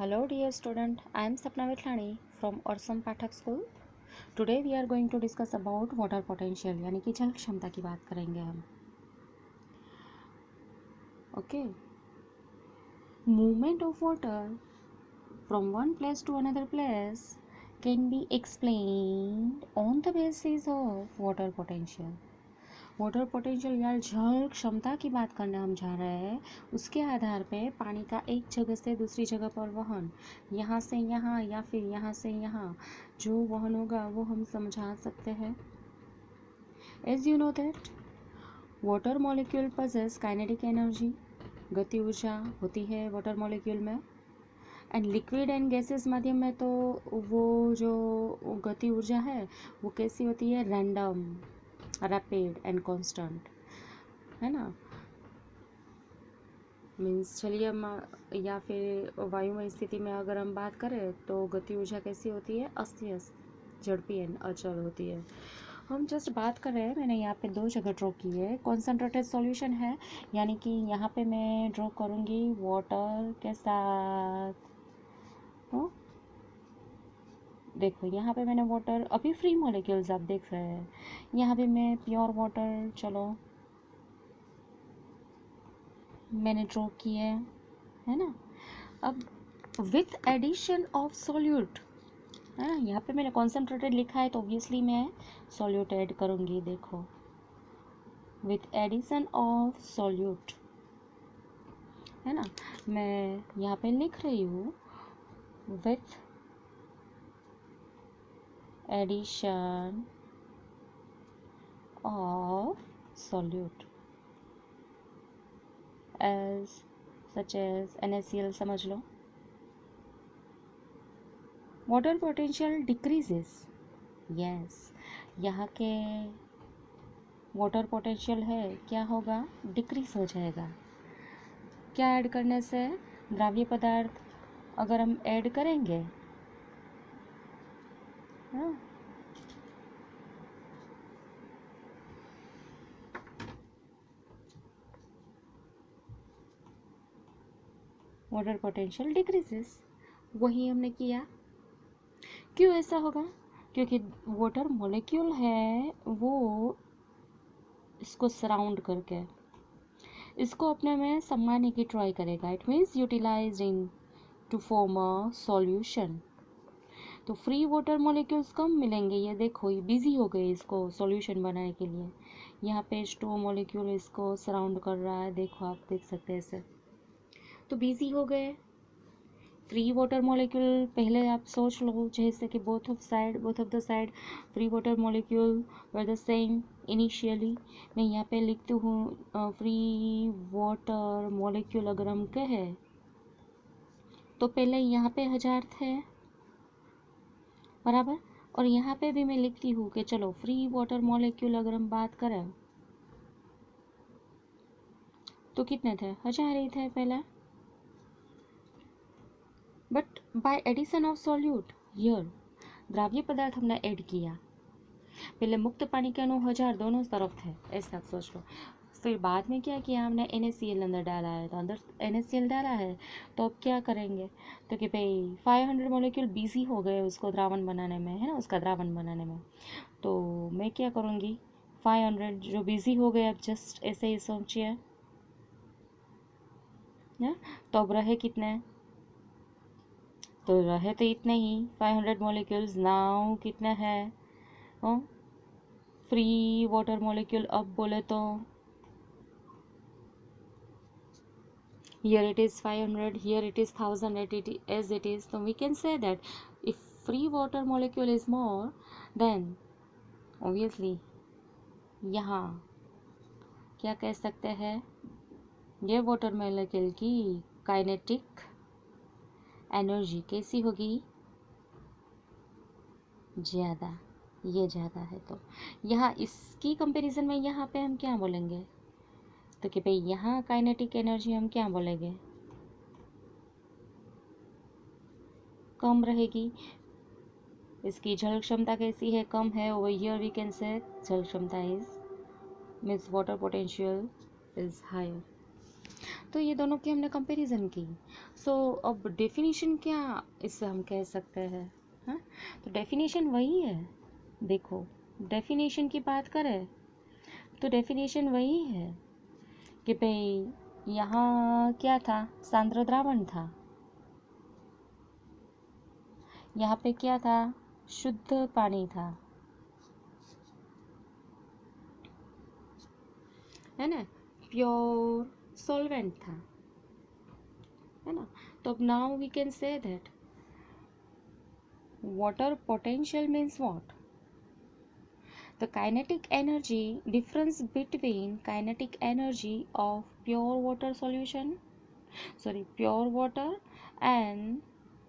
Hello dear student, I am Sapna Vitlani from Orsam Pathak School. Today we are going to discuss about water potential यानी कि जल क्षमता की बात करेंगे हम. Okay. Movement of water from one place to another place can be explained on the basis of water potential. Water potential या जल क्षमता की बात करने हम जा रहे हैं. उसके आधार पे पानी का एक जगह से दूसरी जगह पर वहन, यहाँ से यहाँ या फिर यहाँ से यहाँ जो वहन होगा वो हम समझा सकते हैं. As you know that water molecule possess kinetic energy, गति ऊर्जा होती है वाटर मॉलिक्यूल में. एंड लिक्विड एंड गैसेस माध्यम में तो वो जो गति ऊर्जा है वो कैसी होती है, रैंडम, रैपिड एंड कांस्टेंट, है ना. मीन्स चलिए हम या फिर वायुमय स्थिति में अगर हम बात करें तो गति ऊर्जा कैसी होती है, अस्त, झड़पी एंड अचल होती है. हम जस्ट बात कर रहे हैं, मैंने यहाँ पे दो जगह ड्रॉ की है. कॉन्सेंट्रेटेड सॉल्यूशन है यानी कि यहाँ पे मैं ड्रॉ करूँगी वाटर के साथ. देखो यहाँ पे मैंने वाटर, अभी फ्री मॉलिक्यूल्स आप देख रहे हैं. यहाँ पे मैं प्योर वाटर, चलो मैंने ड्रॉ किए है ना. अब विथ एडिशन ऑफ सॉल्यूट, है ना. यहाँ पे मैंने कॉन्सेंट्रेटेड लिखा है तो ऑब्वियसली मैं सॉल्यूट ऐड करूँगी. देखो विथ एडिशन ऑफ सॉल्यूट, है ना. मैं यहाँ पे लिख रही हूँ with addition of solute as such as NaCl समझ लो. water potential decreases, yes, यहाँ के water potential है क्या होगा, डिक्रीज हो जाएगा. क्या ऐड करने से, द्रव्य पदार्थ अगर हम ऐड करेंगे, हाँ, वाटर पोटेंशियल डिक्रीजेस. वही हमने किया. क्यों ऐसा होगा, क्योंकि वाटर मॉलिक्यूल है वो इसको सराउंड करके इसको अपने में समाने की ट्राई करेगा. It means utilize in to form a solution. तो फ्री वाटर मॉलिक्यूल्स कम मिलेंगे. ये देखो ये बिजी हो गए इसको सॉल्यूशन बनाने के लिए. यहाँ पे H2O मॉलिक्यूल इसको सराउंड कर रहा है, देखो आप देख सकते हैं ऐसे. तो बिजी हो गए. फ्री वाटर मॉलिक्यूल पहले आप सोच लो जैसे कि both of the side free water molecule were the same initially. मैं यहाँ पे लिखती हूँ फ्री वाटर मॉलिक्यूल अगर हम कहें तो पहले यहाँ पे 1000 थे, बराबर. और यहाँ पे भी मैं लिखती हूँ कि चलो फ्री वाटर मॉलिक्यूल अगर हम बात करें तो कितने थे, 1000 ही थे पहले. But by addition of solute here, द्रव्य पदार्थ हमने ऐड किया. पहले मुक्त पानी के अणु 1000 दोनों तरफ थे, ऐसा सोच लो. फिर बाद में क्या किया हमने, NaCl अंदर डाला है. तो अंदर NaCl डाला है तो अब क्या करेंगे, तो कि भाई 500 मॉलिक्यूल बिजी हो गए उसको द्रावण बनाने में, है ना, उसका द्रावण बनाने में. तो मैं क्या करूँगी, 500 जो बिजी हो गए अब जस्ट ऐसे ही सोचिए, तो अब रहे कितने, तो रहे तो इतने ही 500 मॉलिक्यूल्स. नाउ कितने हैं फ्री वाटर मॉलिक्यूल, अब बोले तो here it is 500, here it is 1000 as it is. So we can say that if free water molecule is more, then obviously यहाँ क्या कह सकते हैं, ये वाटर मॉलिक्यूल की काइनेटिक एनर्जी कैसी होगी, ज़्यादा. ये ज़्यादा है तो यहाँ इसकी कंपैरिजन में यहाँ पे हम क्या बोलेंगे, तो कि भाई यहाँ काइनेटिक एनर्जी हम क्या बोलेंगे, कम रहेगी. इसकी जल क्षमता कैसी है, कम है. Over here we can say जल क्षमता is means water potential is higher. तो ये दोनों की हमने कंपैरिजन की। सो अब डेफिनेशन क्या इससे हम कह सकते हैं, हाँ? तो डेफिनेशन वही है। देखो, डेफिनेशन की बात करें तो डेफिनेशन वही है कि भाई यहाँ क्या था, सांद्र द्रावण था, यहाँ पे क्या था, शुद्ध पानी था, है ना, प्योर सॉल्वेंट था, है ना। तो अब now we can say that water potential means what? The kinetic energy difference between kinetic energy of pure water solution, pure water and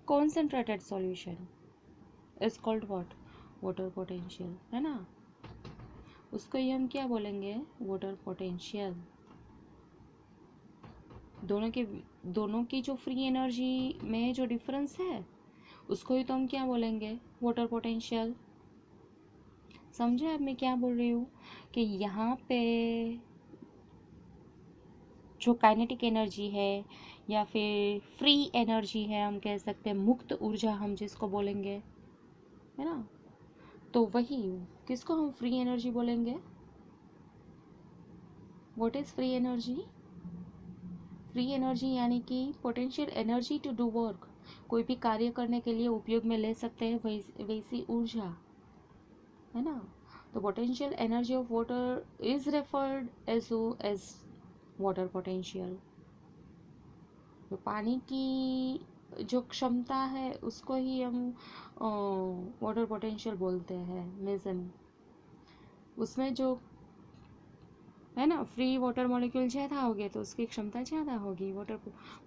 concentrated solution is called what? Water potential, है ना। उसको ही हम क्या बोलेंगे, वाटर पोटेंशियल। दोनों की जो free energy में जो डिफरेंस है उसको ही तो हम क्या बोलेंगे, वाटर पोटेंशियल। समझे अब मैं क्या बोल रही हूँ, कि यहाँ पे जो काइनेटिक एनर्जी है या फिर फ्री एनर्जी है, हम कह सकते हैं मुक्त ऊर्जा हम जिसको बोलेंगे, है ना। तो वही किसको हम फ्री एनर्जी बोलेंगे। What is free energy? Free energy यानी कि potential energy to do work, कोई भी कार्य करने के लिए उपयोग में ले सकते हैं वैसी ऊर्जा, है ना। तो potential energy of water is referred as water potential. तो पानी की जो क्षमता है उसको ही हम वाटर पोटेंशियल बोलते हैं। मीन्स उसमें जो है ना, फ्री वाटर मॉलिक्यूल ज़्यादा होंगे तो उसकी क्षमता ज़्यादा होगी, वाटर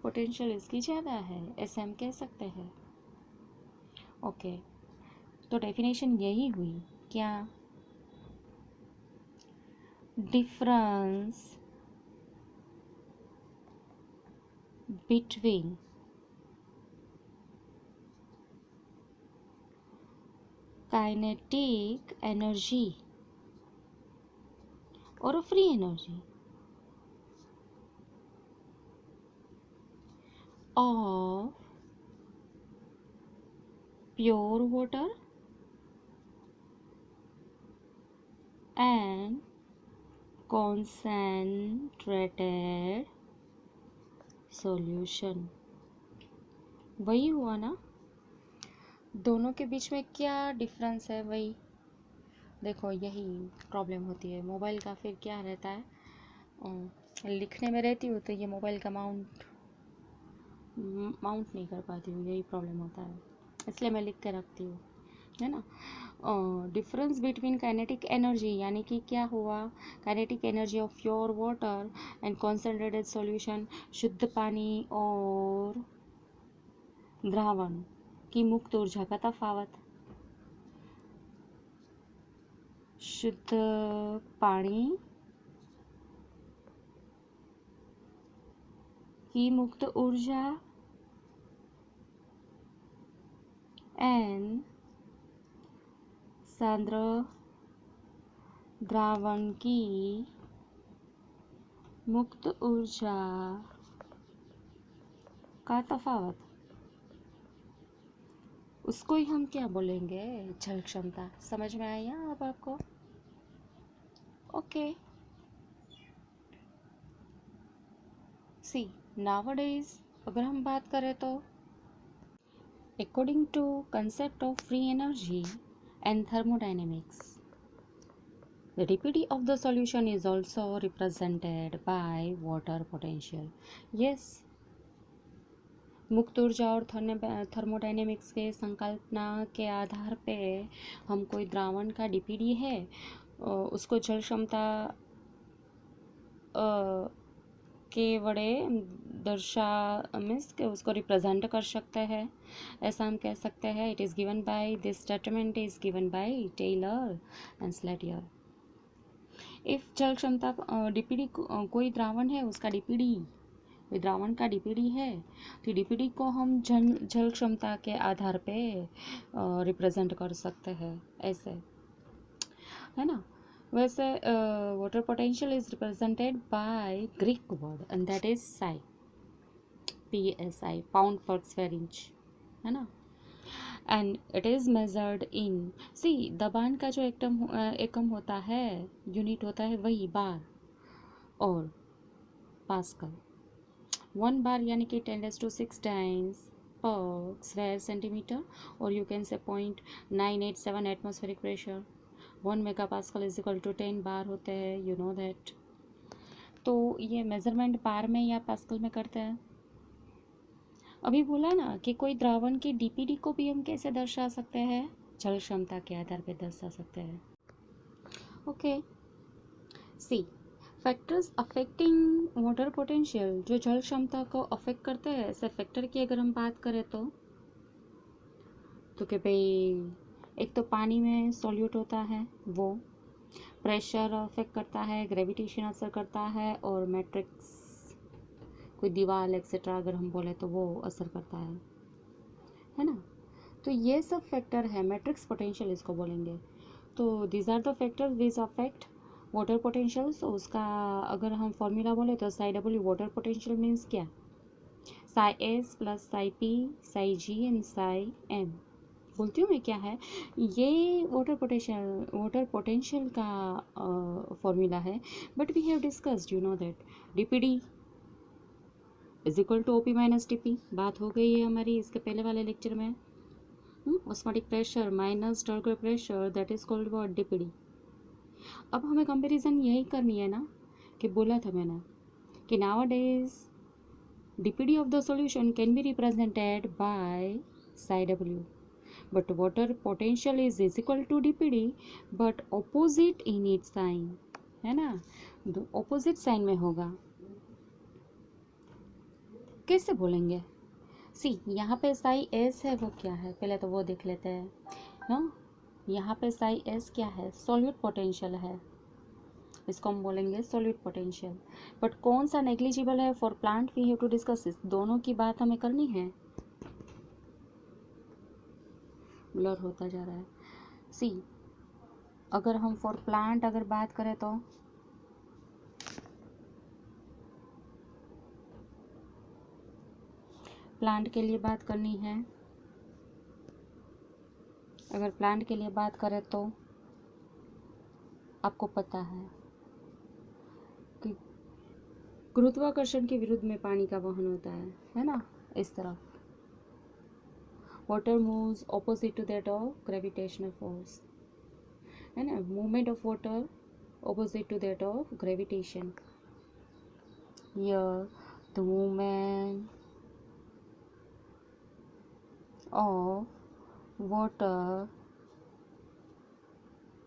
पोटेंशियल इसकी ज़्यादा है, ऐसे हम कह सकते हैं। ओके, तो डेफिनेशन यही हुई क्या, डिफरेंस बिटवीन काइनेटिक एनर्जी और free energy of pure water and concentrated solution। वही हुआ ना, दोनों के बीच में क्या डिफरेंस है, वही देखो, यही प्रॉब्लम होती है मोबाइल का। फिर क्या रहता है, लिखने में रहती हूँ तो ये मोबाइल का माउंट नहीं कर पाती हूँ, यही प्रॉब्लम होता है, इसलिए मैं लिख के रखती हूँ, है ना। डिफरेंस बिटवीन काइनेटिक एनर्जी यानी कि क्या हुआ, kinetic energy of pure water and concentrated solution, शुद्ध पानी और द्रावण की मुक्त ऊर्जा का तफावत। शुद्ध पानी की मुक्त ऊर्जा एंड सांद्र द्रावण की मुक्त ऊर्जा का तफावत, उसको ही हम क्या बोलेंगे, जल क्षमता। समझ में आया अब आपको? ओके, सी नाउअडेज अगर हम बात करें तो according to concept of free energy and thermodynamics, the dPd of the solution is also represented by water potential। yes, मुक्त ऊर्जा और थर्मोडायनेमिक्स के संकल्पना के आधार पे हम कोई द्रावण का डीपीडी है उसको जल क्षमता के वड़े मीन्स के उसको रिप्रेजेंट कर सकते हैं, ऐसा हम कह सकते हैं। It is given by this statement is given by Taylor and Slatyer. If जल क्षमता डीपीडी कोई द्रावण है उसका डीपीडी, द्रावण का डीपीडी है तो डीपीडी को हम जल क्षमता के आधार पे रिप्रेजेंट कर सकते हैं, ऐसे, है ना। वैसे water potential is represented by Greek word and that is psi. PSI, pound per square inch, है ना। And it is measured in, सी दबान का जो एकम होता है, यूनिट होता है वही बार और पास्कल। 1 बार यानी कि 10⁶ टाइम्स पर स्क्वायर सेंटीमीटर, और you can say 0.987 atmospheric pressure. 1 megapascal is equal to 10 bar होते हैं, यू नो दैट। तो ये मेजरमेंट बार में या पास्कल में करते हैं। अभी बोला ना कि कोई द्रावण की डीपीडी को भी हम कैसे दर्शा सकते हैं, जल क्षमता के आधार पर दर्शा सकते हैं। ओके, सी फैक्टर्स अफेक्टिंग वाटर पोटेंशियल, जो जल क्षमता को अफेक्ट करते हैं, ऐसे फैक्टर की अगर हम बात करें तो कि भाई एक तो पानी में सॉल्यूट होता है, वो प्रेशर अफेक्ट करता है, ग्रेविटेशन असर करता है, और मैट्रिक्स कोई दीवार एक्सेट्रा अगर हम बोले तो वो असर करता है ना। तो ये सब फैक्टर है, मैट्रिक्स पोटेंशियल इसको बोलेंगे। तो these are the factors which affect water potential. So उसका अगर हम फॉर्मूला बोले तो psi W water potential means क्या, psi S plus psi P psi G and psi M. बोलती हूँ मैं क्या है ये वाटर पोटेंशियल का फॉर्मूला है। But we have discussed, you know that DPD is equal to OP minus TP, बात हो गई है हमारी इसके पहले वाले लेक्चर में। Osmotic pressure minus turgor pressure, that is called what, DPD. अब हमें कंपैरिजन यही करनी है ना, कि बोला था मैंने कि nowadays dPd of the solution can be represented by psi w, but water potential is equal to dPd but opposite in its sign, है ना, opposite sign में होगा। कैसे बोलेंगे, सी यहाँ पे साई एस है, वो क्या है पहले तो वो देख लेते हैं ना। यहाँ पे साई एस क्या है, सॉल्यूट पोटेंशियल है, इसको हम बोलेंगे सॉल्यूट पोटेंशियल। बट कौन सा नेग्लिजिबल है for plant, we have to discuss इस दोनों की बात हमें करनी है। ब्लर होता जा रहा है। सी अगर हम फॉर प्लांट अगर बात करें तो प्लांट के लिए बात करनी है, अगर प्लांट के लिए बात करें तो आपको पता है कि गुरुत्वाकर्षण के विरुद्ध में पानी का वहन होता है ना, इस तरफ water moves opposite to that of gravitational force, है ना, movement of water opposite to that of gravitation. Here the movement of water,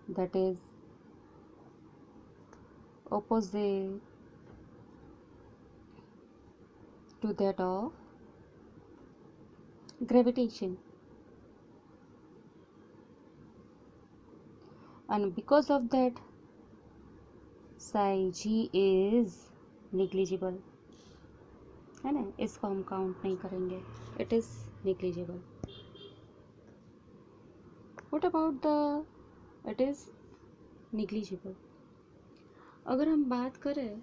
that is opposite to that of gravitation, and because of that psi g is negligible, है ना, इसको हम count नहीं करेंगे, it is negligible. What about the it is negligible? अगर हम बात करें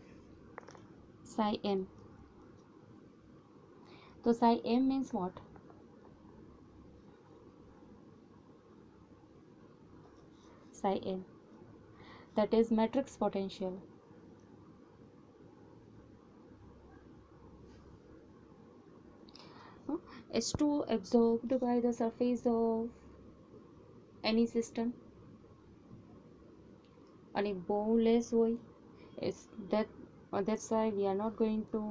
psi m, तो psi m means what? Psi m, that is matrix potential. H2 absorbed by the surface of any system, and if bow less હોય, is that's why we are not going to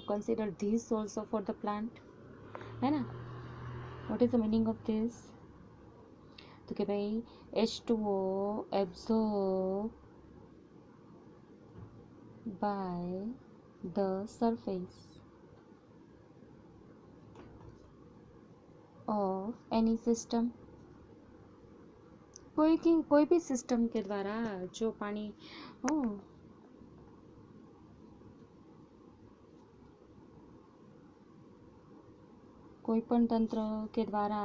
consider these also for the plant, है ना। what is the meaning of this, तो कि भाई H2O absorbed by the surface of any system, कोई भी system के द्वारा जो पानी हो, कोई पण तंत्र के द्वारा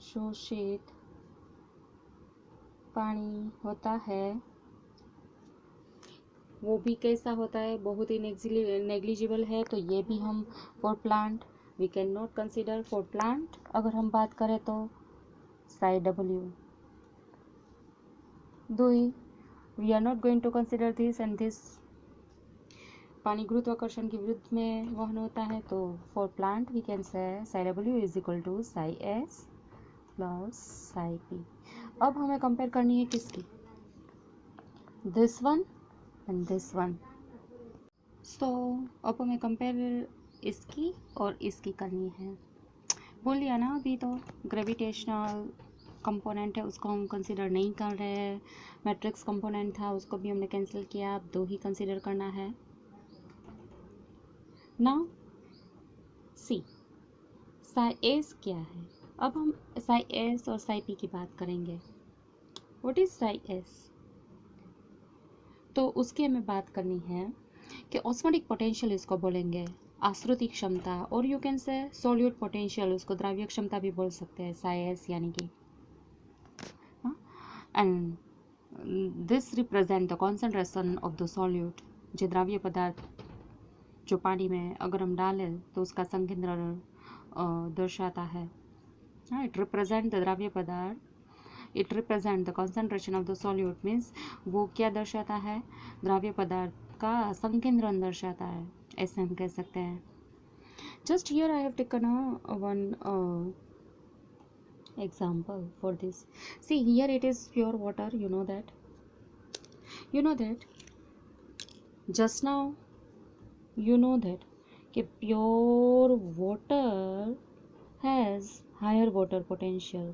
शोषित पानी होता है, वो भी कैसा होता है, बहुत ही नेग्लिजिबल है। तो ये भी हम for plant we can not consider for plant. अगर हम बात करें तो साई डब्ल्यू दो ही, we are not going to consider this and this. पानी गुरुत्वाकर्षण के विरुद्ध में वहन होता है, तो for plant we can say psi W is equal to psi S plus psi P. अब हमें कंपेयर करनी है किसकी, this one and this one. So अब हमें कंपेयर इसकी और इसकी करनी है। बोल लिया ना अभी, तो ग्रेविटेशनल कंपोनेंट है उसको हम कंसिडर नहीं कर रहे हैं। मैट्रिक्स कंपोनेंट था उसको भी हमने कैंसिल किया, अब दो ही कंसिडर करना है। नाउ सी साई एस क्या है। अब हम साई एस और साई पी की बात करेंगे। व्हाट इज साई एस, तो उसकी हमें बात करनी है कि ऑस्मोटिक पोटेंशियल इसको बोलेंगे, आश्रुति क्षमता, और यू कैन से सोल्यूट पोटेंशियल, उसको द्रव्य क्षमता भी बोल सकते हैं, साई एस यानी कि। And this represent the concentration of the solute, जो द्रव्य पदार्थ जो पानी में अगर हम डालें तो उसका संकेंद्रण दर्शाता है। इट रिप्रेजेंट द द्रव्य पदार्थ, it represent the concentration of the solute, means वो क्या दर्शाता है, द्रव्य पदार्थ का संकेंद्रण दर्शाता है, ऐसे हम कह सकते हैं। Just here I have taken one example for this. See here it is pure water, you know that just now you know that कि pure water has higher water potential।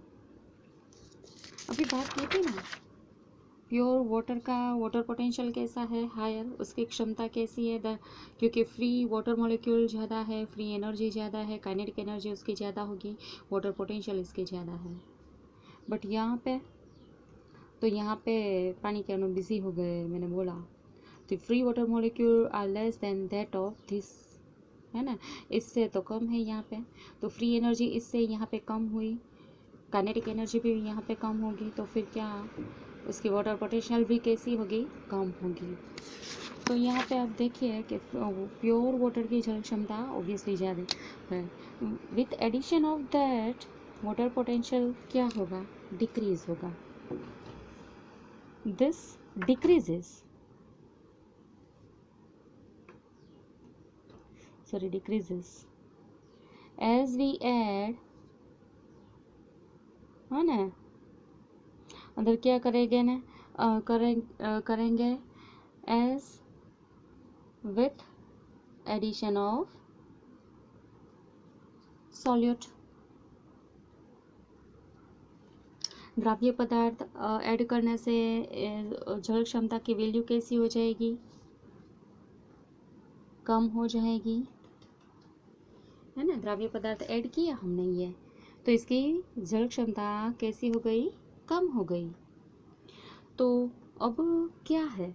अभी बात की थी ना, प्योर वाटर का water potential कैसा है, higher, उसकी क्षमता कैसी है, क्योंकि फ्री वाटर मॉलिक्यूल ज़्यादा है, फ्री एनर्जी ज़्यादा है, काइनेटिक एनर्जी उसकी ज़्यादा होगी, वाटर पोटेंशियल इसकी ज़्यादा है। बट यहाँ पे तो यहाँ पे पानी के अणु बिजी हो गए, मैंने बोला, तो free water molecule are less than that of this, है ना, इससे तो कम है यहाँ पे, तो फ्री एनर्जी इससे यहाँ पे कम हुई, काइनेटिक एनर्जी भी यहाँ पे कम होगी, तो फिर क्या, उसकी वाटर पोटेंशियल भी कैसी होगी, कम होगी। तो यहाँ पे आप देखिए कि प्योर वाटर की जल क्षमता ऑब्वियसली ज़्यादा है, with addition of that water potential क्या होगा, डिक्रीज होगा, this decreases, as we add, है ना, अंदर क्या करेंगे ना, करेंगे as with addition of solute, द्रव्य पदार्थ ऐड करने से जल क्षमता की वैल्यू कैसी हो जाएगी, कम हो जाएगी, है ना, द्रव्य पदार्थ ऐड किया हमने ये, तो इसकी जल क्षमता कैसी हो गई, कम हो गई। तो अब क्या है,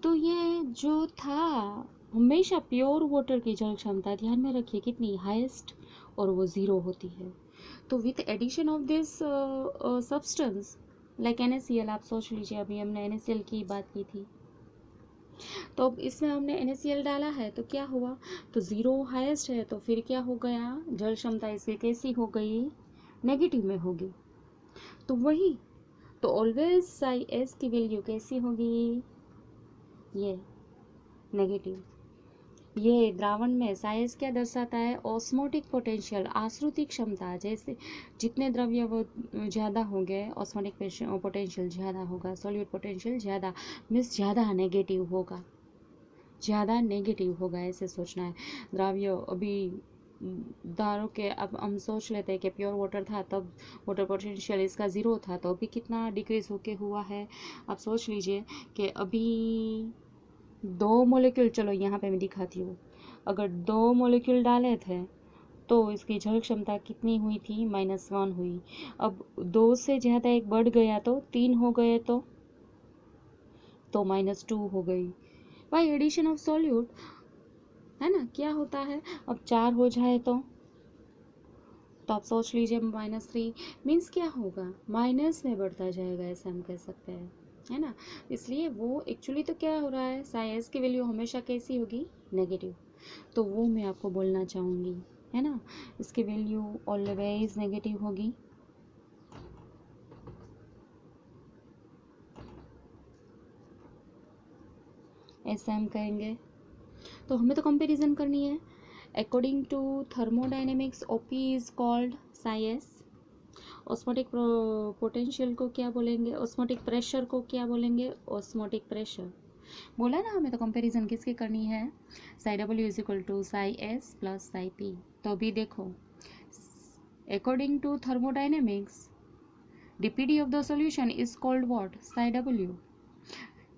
तो ये जो था हमेशा प्योर वाटर की जल क्षमता ध्यान में रखिए कितनी हाईएस्ट, और वो ज़ीरो होती है। तो with addition of this substance like NaCl, आप सोच लीजिए, अभी हमने NaCl की बात की थी, तो अब इसमें हमने NaCl डाला है तो क्या हुआ, तो ज़ीरो हाईएस्ट है, तो फिर क्या हो गया, जल क्षमता इसकी कैसी हो गई, नेगेटिव में होगी। तो वही, तो ऑलवेज साई एस की वैल्यू कैसी होगी, ये नेगेटिव। ये द्रावण में साई एस क्या दर्शाता है, ऑस्मोटिक पोटेंशियल, आश्रुति क्षमता, जैसे जितने द्रव्य वो ज़्यादा होंगे ऑस्मोटिक पोटेंशियल ज़्यादा होगा, सॉल्यूट पोटेंशियल ज़्यादा, मीन्स ज़्यादा नेगेटिव होगा, ज़्यादा नेगेटिव होगा, ऐसे सोचना है। द्रव्य अभी दारों के, अब हम सोच लेते हैं कि प्योर वाटर था तब वाटर पोटेंशियल इसका ज़ीरो था, तो अभी कितना डिक्रीज होके हुआ है, आप सोच लीजिए कि अभी 2 मॉलिक्यूल, चलो यहाँ पे मैं दिखाती हूँ, अगर 2 मॉलिक्यूल डाले थे तो इसकी जल क्षमता कितनी हुई थी, -1 हुई। अब 2 से ज़्यादा एक बढ़ गया तो 3 हो गए, तो -2 हो गई बाई एडिशन ऑफ सॉल्यूट, है ना, क्या होता है, अब 4 हो जाए तो आप सोच लीजिए -3, मीन्स क्या होगा, माइनस में बढ़ता जाएगा, ऐसा हम कह सकते हैं। है ना। इसलिए वो एक्चुअली तो क्या हो रहा है, साई एस की वैल्यू हमेशा कैसी होगी, नेगेटिव। तो वो मैं आपको बोलना चाहूँगी, है ना, इसकी वैल्यू ऑलवेज नेगेटिव होगी। ऐसा हम कहेंगे। तो हमें तो कंपैरिजन करनी है। According to thermodynamics OP is called psi S. Osmotic potential को क्या बोलेंगे, ऑस्मोटिक प्रेशर को क्या बोलेंगे, ऑस्मोटिक प्रेशर। बोला ना हमें तो कंपैरिजन किसकी करनी है, psi W is equal to psi S plus psi P. तो अभी देखो, according to thermodynamics DPD of the solution is called what, psi W.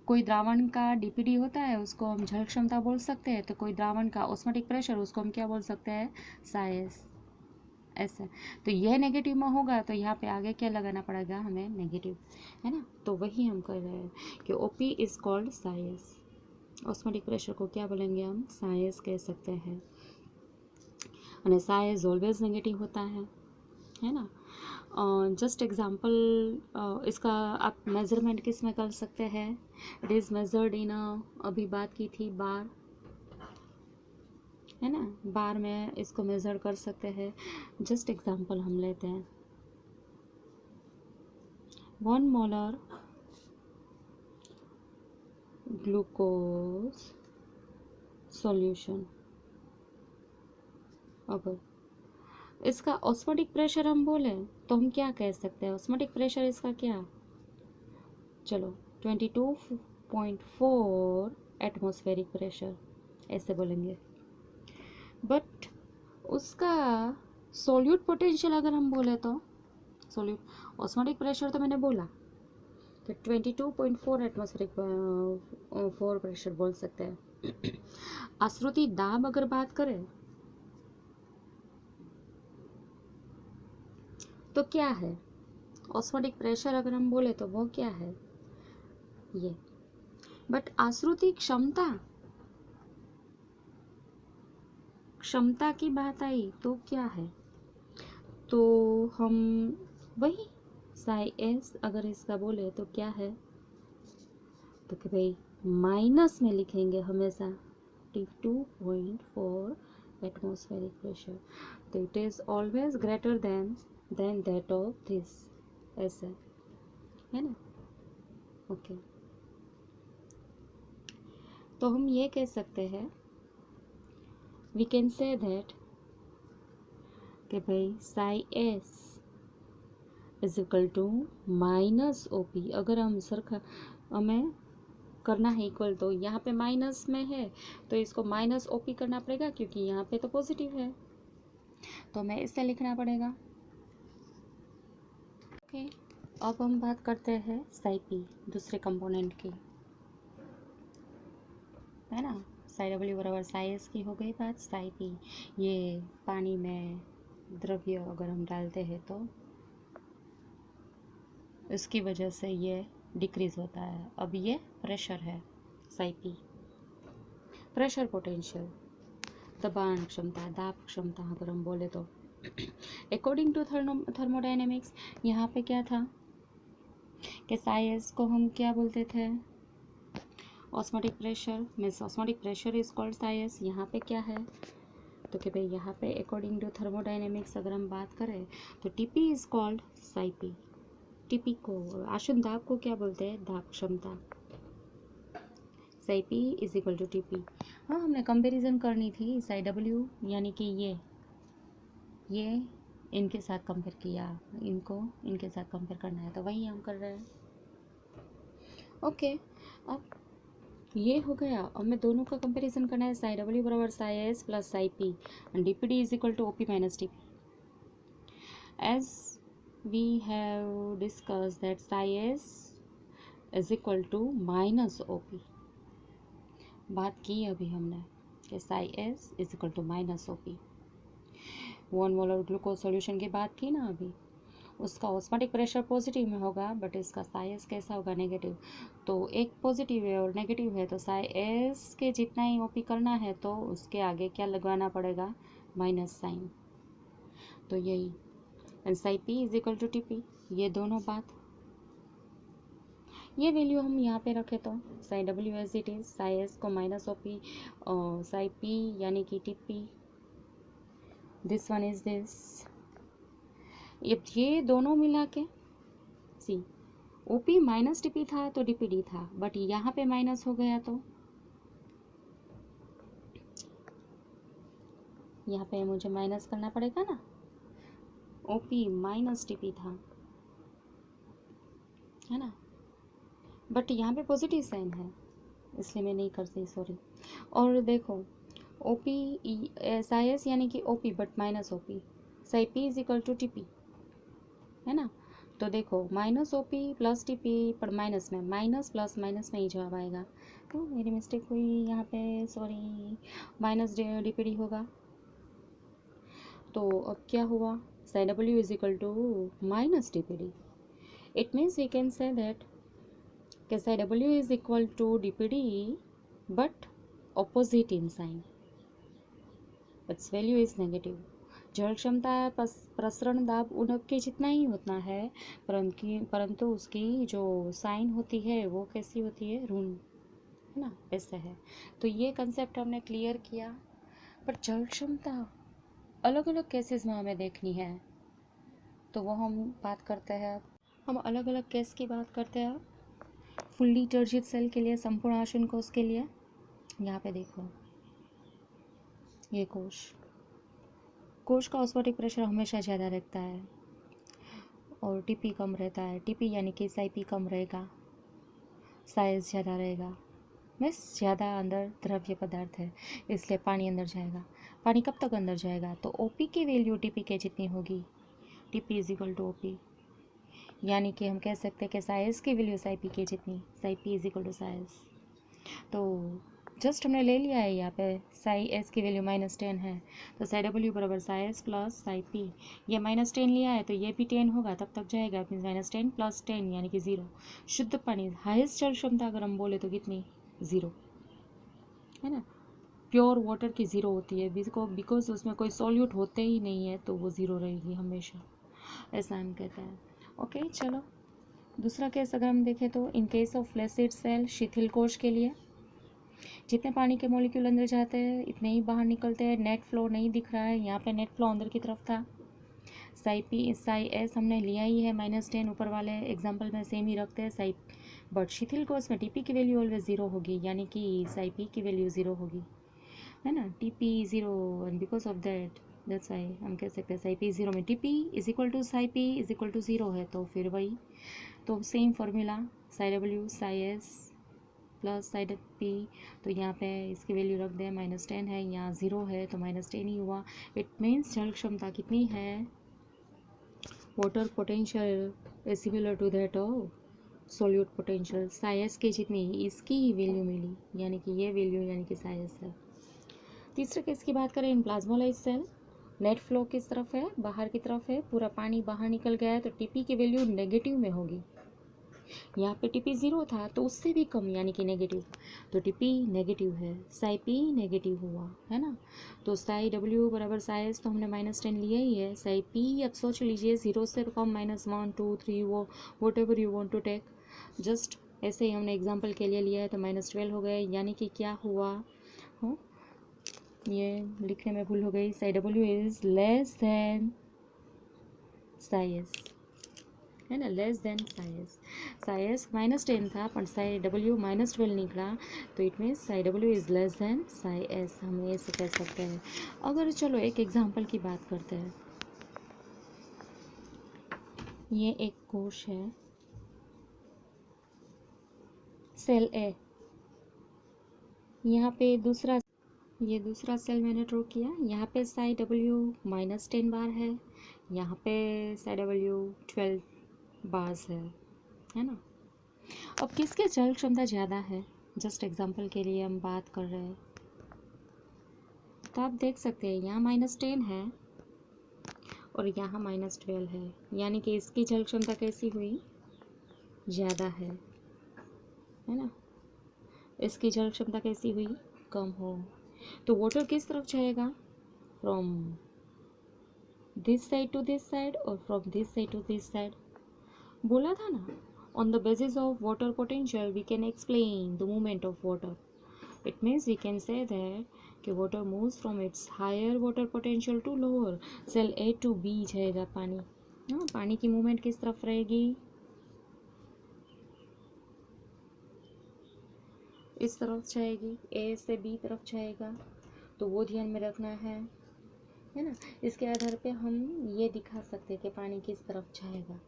कोई द्रावण का डीपीडी होता है उसको हम जल क्षमता बोल सकते हैं, तो कोई द्रावण का ऑस्मोटिक प्रेशर उसको हम क्या बोल सकते हैं, साई एस। ऐसा, तो यह नेगेटिव में होगा तो यहाँ पे आगे क्या लगाना पड़ेगा हमें, नेगेटिव, है ना। तो वही हम कर रहे हैं कि OP is called psi S. Osmotic pressure को क्या बोलेंगे हम, साई एस कह सकते हैं। और साई एस ऑलवेज नेगेटिव होता है ना। जस्ट एग्जाम्पल, इसका आप मेजरमेंट किस में कर सकते हैं, इट इज़ मेजर्ड इन, अभी बात की थी बार, है ना, बार में इसको मेज़र कर सकते हैं। जस्ट एग्जांपल हम लेते हैं, 1 मोलर ग्लूकोज सॉल्यूशन, अगर इसका ऑस्मोटिक प्रेशर हम बोले तो हम क्या कह सकते हैं, ऑस्मोटिक प्रेशर इसका क्या, चलो 22.4 एटमॉस्फेरिक प्रेशर ऐसे बोलेंगे। बट उसका सोल्यूट पोटेंशियल अगर हम बोले तो, सोल्यूट ऑस्मोटिक प्रेशर तो मैंने बोला तो 22.4 एटमॉस्फेरिक 4 प्रेशर बोल सकते हैं। आश्रुति दाब अगर बात करें तो क्या है, ऑस्मोटिक प्रेशर अगर हम बोले तो वो क्या है, ये। बट आश्रुति क्षमता की बात आई तो क्या है, तो हम वही साई एस अगर इसका बोले तो क्या है, तो कि भाई माइनस में लिखेंगे हमेशा 22.4 एटमॉस्फेरिक प्रेशर, तो it is always greater than that of this, ऐसा है ना। ओके, तो हम ये कह सकते हैं, वी कैन से दैट कि भाई psi S is equal to minus O P. अगर हम सरखा हमें करना है इक्वल, तो यहाँ पे माइनस में है तो इसको माइनस ओ पी करना पड़ेगा क्योंकि यहाँ पे तो पॉजिटिव है, तो हमें इससे लिखना पड़ेगा। ओके, अब हम बात करते हैं साई पी दूसरे कंपोनेंट की, है ना। साई डब्ल्यू बराबर साई एस की हो गई बात। साई पी, ये पानी में द्रव्य अगर हम डालते हैं तो इसकी वजह से ये डिक्रीज होता है। अब ये प्रेशर है, साई पी प्रेशर पोटेंशियल, दबाण क्षमता, दाब क्षमता अगर हम बोले तो। अकॉर्डिंग टू थर्मोडायनेमिक्स यहाँ पे क्या था कि साई एस को हम क्या बोलते थे, osmotic pressure, means osmotic pressure is called psi S. यहाँ पे क्या है, तो कि भाई यहाँ पे अकॉर्डिंग टू थर्मोडायनेमिक्स अगर हम बात करें तो TP is called psi P. TP को, आशुद्ध दाब को क्या बोलते हैं, दाब क्षमता। Psi P is equal to TP. हाँ, हमने कंपैरिजन करनी थी, साई डब्ल्यू यानी कि ये इनके साथ कंपेयर किया, इनको इनके साथ कंपेयर करना है, तो वही हम कर रहे हैं। ओके, अब ये हो गया। अब मैं दोनों का कंपैरिजन करना है, साई डब्ल्यू बराबर psi S plus psi P and DPD is equal to OP minus TP. As we have discuss that psi S is equal to minus OP, बात की अभी हमने कि psi S is equal to minus OP. 1 molar glucose solution की बात की ना अभी, उसका ऑस्मोटिक प्रेशर पॉजिटिव में होगा बट इसका साई एस कैसा होगा, नेगेटिव। तो एक पॉजिटिव है और नेगेटिव है, तो साई एस के जितना ही ओपी करना है तो उसके आगे क्या लगवाना पड़ेगा, माइनस साइन। तो यही, and psi P is equal to T P, ये दोनों बात। ये वैल्यू हम यहाँ पे रखें तो psi W as it is, psi S को minus O P, psi P यानी कि T P, this one is this. अब ये दोनों मिला के C O P minus T P था तो डी पी डी था, बट यहाँ पे माइनस हो गया तो यहाँ पे मुझे माइनस करना पड़ेगा ना। O P minus T P था, है ना, बट यहाँ पे पॉजिटिव साइन है इसलिए मैं नहीं करती, सॉरी। और देखो ओ पी साई एस यानी कि O P but minus O P, psi P is equal to T P, है ना। तो देखो minus O P plus T P पर माइनस में, माइनस प्लस माइनस में ही जवाब आएगा, तो मेरी मिस्टेक हुई यहाँ पे, sorry. Minus D P D होगा, तो अब क्या हुआ, psi W is equal to minus D P D. It means we can say that कि psi W is equal to D P D but opposite in sign, it's value is negative. जल क्षमता प्रसरण दाब उनके जितना ही होता है, परंतु उसकी जो साइन होती है वो कैसी होती है, ऋण, है ना, ऐसे है। तो ये कंसेप्ट हमने क्लियर किया। पर जल क्षमता अलग अलग केसेस में हमें देखनी है, तो वो हम बात करते हैं। हम अलग अलग केस की बात करते हैं। फुल्ली टर्जित सेल के लिए, संपूर्ण आसन्न कोश के लिए, यहाँ पे देखो ये कोश का ऑस्मोटिक प्रेशर हमेशा ज़्यादा रहता है और टीपी कम रहता है। टीपी यानी कि साई पी कम रहेगा, साइज ज़्यादा रहेगा, बस ज़्यादा अंदर द्रव्य पदार्थ है इसलिए पानी अंदर जाएगा। पानी कब तक अंदर जाएगा, तो ओपी की वैल्यू टीपी के जितनी होगी, TP is equal to OP, यानी कि हम कह सकते हैं कि साइज की वैल्यू साई पी के जितनी, psi P is equal to psi S. तो जस्ट हमने ले लिया है यहाँ पे साई एस की वैल्यू -10 है, तो साई डब्ल्यू बराबर psi S plus psi P, ये -10 लिया है तो ये भी 10 होगा, तब तक जाएगा, मीन्स -10 + 10 यानी कि 0। शुद्ध पानी हाईएस्ट जल क्षमता अगर हम बोले तो कितनी, 0, है ना। प्योर वाटर की 0 होती है, बिकॉज उसमें कोई सॉल्यूट होते ही नहीं है तो वो 0 रहेगी हमेशा, ऐसा हम कहते हैं। ओके चलो दूसरा केस अगर हम देखें तो in case of flaccid cell, शिथिल कोश के लिए जितने पानी के मॉलिक्यूल अंदर जाते हैं इतने ही बाहर निकलते हैं। नेट फ्लो नहीं दिख रहा है, यहाँ पे नेट फ्लो अंदर की तरफ था। साई पी साई एस हमने लिया ही है -10, ऊपर वाले एग्जाम्पल में सेम ही रखते हैं साई, बट शिथिल कोश में टीपी की वैल्यू ऑलवेज 0 होगी, यानी कि साई पी की वैल्यू 0 होगी, है ना। TP 0 and because of that's why हम कह सकते हैं साई पी 0 में TP is equal to psi P is equal to 0 है, तो फिर वही, तो same formula psi W psi S plus psi P, तो यहाँ पे इसकी वैल्यू रख दें, -10 है, यहाँ 0 है तो -10 ही हुआ। इट मीन्स जल क्षमता कितनी है, water potential is similar to that of solute potential, psi S के जितनी इसकी ही वैल्यू मिली, यानी कि ये वैल्यू यानी कि साई एस है। तीसरे केस की बात करें इन प्लाज्मोलाइज सेल, नेट फ्लो किस तरफ है, बाहर की तरफ है, पूरा पानी बाहर निकल गया है तो टीपी की वैल्यू नेगेटिव में होगी। यहाँ पे टीपी 0 था तो उससे भी कम यानी कि नेगेटिव, तो टीपी नेगेटिव है, साई पी नेगेटिव हुआ, है ना। तो साई डब्ल्यू बराबर साई एस तो हमने -10 लिया ही है, साई पी अब सोच लीजिए 0 से कम -1 2 3 वो whatever you want to take, just ऐसे ही हमने एग्जाम्पल के लिए लिया है तो -12 हो गए, यानी कि क्या हुआ हो, ये लिखने में भूल हो गई, Sai W is less than Sai S, है ना, less than Sai S. Sai S -10 था पर साई डब्ल्यू -12 निकला, तो it means Sai W is less than Sai S, हम ऐसे कह सकते हैं। अगर चलो एक एग्जांपल की बात करते हैं, ये एक कोश है, सेल ए, यहाँ पे ये दूसरा सेल मैंने ड्रॉ किया, यहाँ पे साई डब्ल्यू -10 बार है, यहाँ पे साई डब्ल्यू 12 बार्स है ना। अब किसके जल क्षमता ज़्यादा है, जस्ट एग्जांपल के लिए हम बात कर रहे हैं, तो आप देख सकते हैं यहाँ -10 है और यहाँ -12 है, यानी कि इसकी जल क्षमता कैसी हुई, ज़्यादा है ना, इसकी जल क्षमता कैसी हुई, कम हो। तो वाटर किस तरफ जाएगा, from this side to this side और from this side to this side, बोला था ना On the basis of water potential, we can explain the movement of water. It means we can say that कि water moves from its higher water potential to lower. Cell A to B जाएगा पानी. हाँ, पानी की movement किस तरफ रहेगी? इस तरफ जाएगी. A से B तरफ जाएगा. तो वो ध्यान में रखना है ना. इसके आधार पे हम ये दिखा सकते हैं कि पानी किस तरफ जाएगा.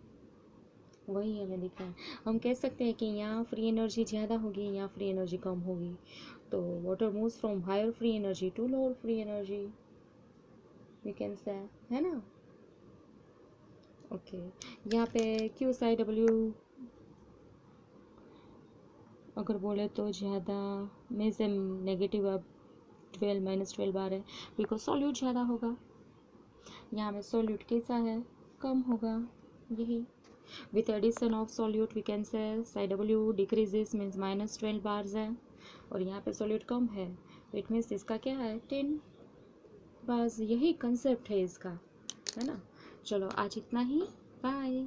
वही हमें दिख रहा है. हम कह सकते हैं कि यहाँ फ्री एनर्जी ज़्यादा होगी, यहाँ फ्री एनर्जी कम होगी. तो water moves from higher free energy to lower free energy, we can say, है ना. ओके, यहाँ पे क्यू एस आई डब्ल्यू अगर बोले तो ज़्यादा में से नेगेटिव अब 12 - 12 बार है, बिकॉज सॉल्यूट ज़्यादा होगा. यहाँ में सॉल्यूट कैसा है? कम होगा. यही with addition of solute we can say psi w decreases means -12 bars है, और यहाँ पे solute कम है, it means इसका क्या है? 10 bars. यही कंसेप्ट है इसका, है ना. चलो आज इतना ही. बाय.